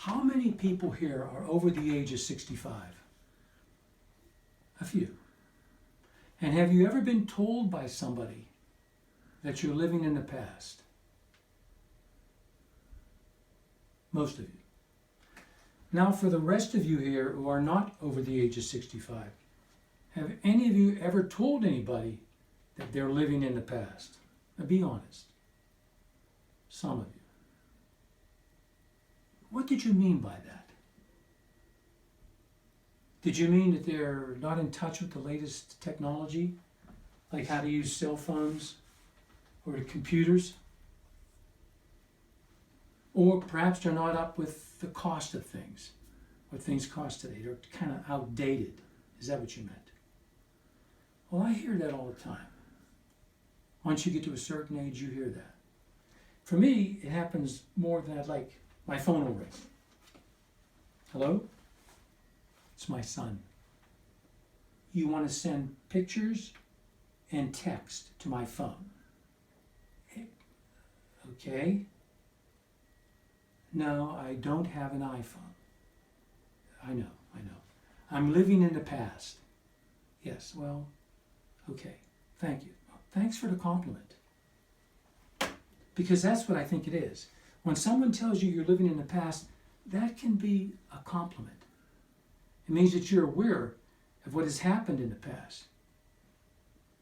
How many people here are over the age of 65? A few. And have you ever been told by somebody that you're living in the past? Most of you. Now, for the rest of you here who are not over the age of 65, have any of you ever told anybody that they're living in the past? Now, be honest. Some of you. What did you mean by that? Did you mean that they're not in touch with the latest technology, like how to use cell phones or computers? Or perhaps they're not up with the cost of things, what things cost today. They're kind of outdated. Is that what you meant? Well, I hear that all the time. Once you get to a certain age, you hear that. For me, it happens more than I'd like. My phone will ring. Hello? It's my son. You want to send pictures and text to my phone. Okay. No, I don't have an iPhone. I know. I'm living in the past. Yes, well, okay. Thank you. Thanks for the compliment. Because that's what I think it is. When someone tells you you're living in the past, that can be a compliment. It means that you're aware of what has happened in the past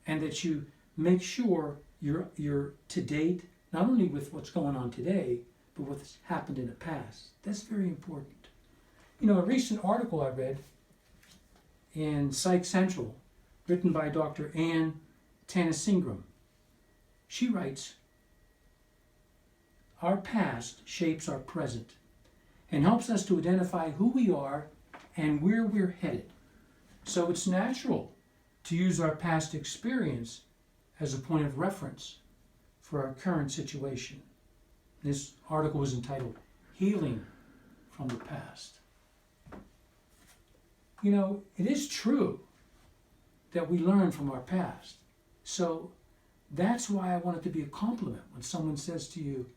and that you make sure you're to date, not only with what's going on today, but what's happened in the past. That's very important. You know, a recent article I read in Psych Central, written by Dr. Ann Tannasingram, she writes, "Our past shapes our present and helps us to identify who we are and where we're headed. So it's natural to use our past experience as a point of reference for our current situation." This article is entitled, "Healing from the Past." You know, it is true that we learn from our past. So that's why I want it to be a compliment when someone says to you,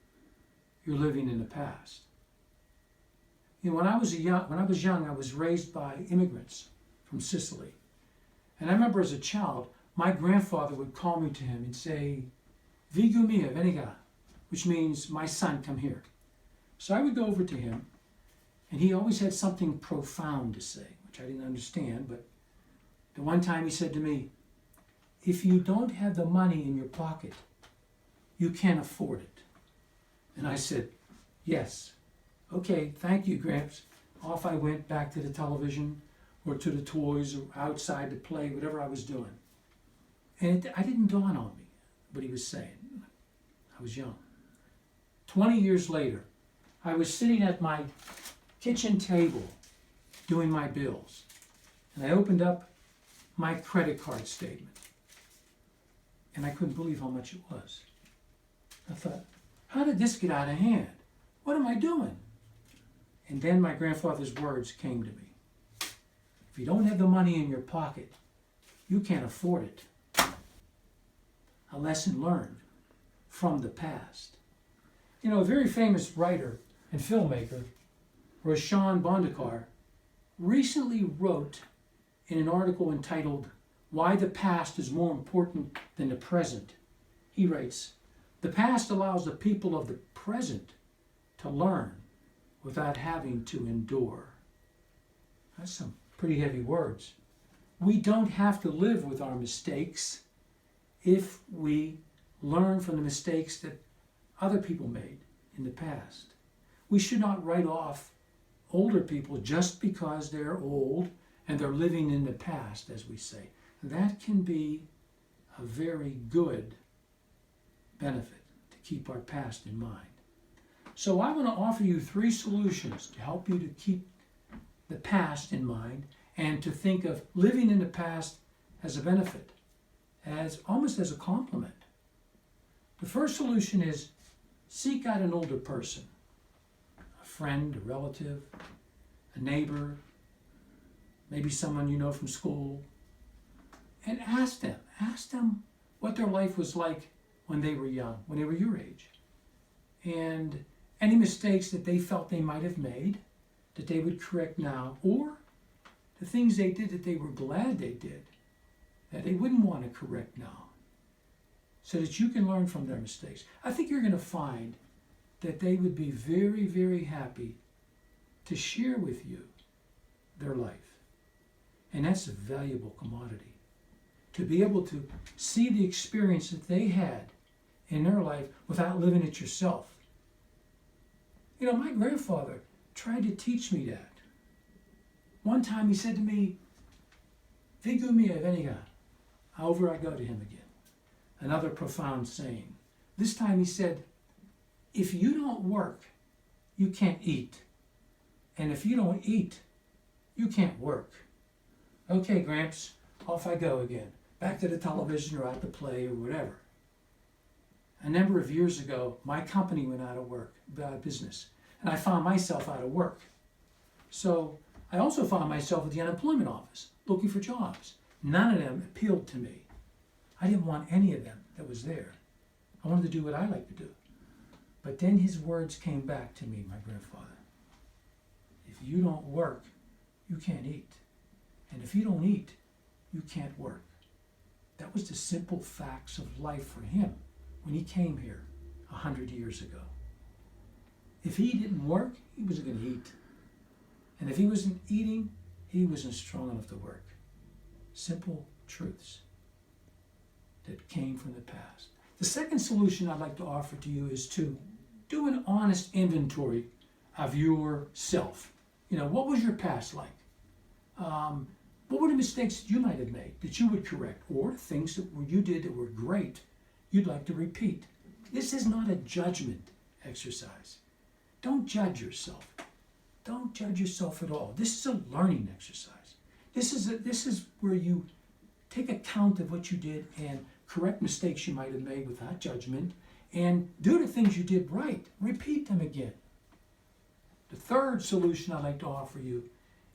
you're living in the past. You know, when I was young, I was raised by immigrants from Sicily. And I remember as a child, my grandfather would call me to him and say, "Figlio mio, vieni qua," which means, "My son, come here." So I would go over to him, and he always had something profound to say, which I didn't understand, but the one time he said to me, "If you don't have the money in your pocket, you can't afford it." And I said, "Yes. Okay, thank you, Gramps." Off I went back to the television or to the toys or outside to play, whatever I was doing. And it didn't dawn on me what he was saying. I was young. 20 years later, I was sitting at my kitchen table doing my bills, and I opened up my credit card statement, and I couldn't believe how much it was. I thought, how did this get out of hand? What am I doing? And then my grandfather's words came to me. If you don't have the money in your pocket, you can't afford it. A lesson learned from the past. You know, a very famous writer and filmmaker, Roshan Bondekar, recently wrote in an article entitled, "Why the Past is More Important Than the Present." He writes, "The past allows the people of the present to learn without having to endure." That's some pretty heavy words. We don't have to live with our mistakes if we learn from the mistakes that other people made in the past. We should not write off older people just because they're old and they're living in the past, as we say. That can be a very good benefit to keep our past in mind. So I want to offer you 3 solutions to help you to keep the past in mind and to think of living in the past as a benefit, as almost as a compliment. The first solution is seek out an older person, a friend, a relative, a neighbor, maybe someone you know from school, and ask them what their life was like when they were young, when they were your age, and any mistakes that they felt they might have made, that they would correct now, or the things they did that they were glad they did, that they wouldn't want to correct now, so that you can learn from their mistakes. I think you're going to find that they would be very, very happy to share with you their life. And that's a valuable commodity. To be able to see the experience that they had in their life without living it yourself. You know, my grandfather tried to teach me that. One time he said to me, Vigu mia veniga. Over I go to him again. Another profound saying. This time he said, if you don't work, you can't eat. And if you don't eat, you can't work. Okay, Gramps, off I go again. Back to the television or out to play or whatever. A number of years ago, my company went out of business. And I found myself out of work. So I also found myself at the unemployment office looking for jobs. None of them appealed to me. I didn't want any of them that was there. I wanted to do what I like to do. But then his words came back to me, my grandfather. If you don't work, you can't eat. And if you don't eat, you can't work. That was the simple facts of life for him when he came here 100 years ago. If he didn't work, he wasn't going to eat. And if he wasn't eating, he wasn't strong enough to work. Simple truths that came from the past. The second solution I'd like to offer to you is to do an honest inventory of yourself. You know, what was your past like? What were the mistakes that you might have made that you would correct, or things that you did that were great you'd like to repeat? This is not a judgment exercise. Don't judge yourself. Don't judge yourself at all. This is a learning exercise. This is where you take account of what you did and correct mistakes you might have made without judgment, and do the things you did right. Repeat them again. The third solution I'd like to offer you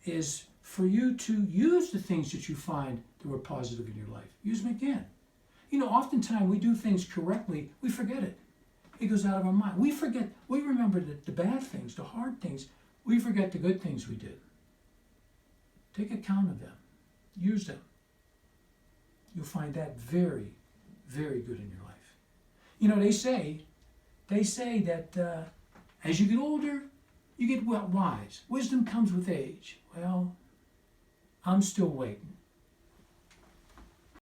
is for you to use the things that you find that were positive in your life. Use them again. You know, oftentimes we do things correctly, we forget it. It goes out of our mind. We remember the bad things, the hard things. We forget the good things we did. Take account of them. Use them. You'll find that very, very good in your life. You know, they say that as you get older, you get wise. Wisdom comes with age. Well, I'm still waiting.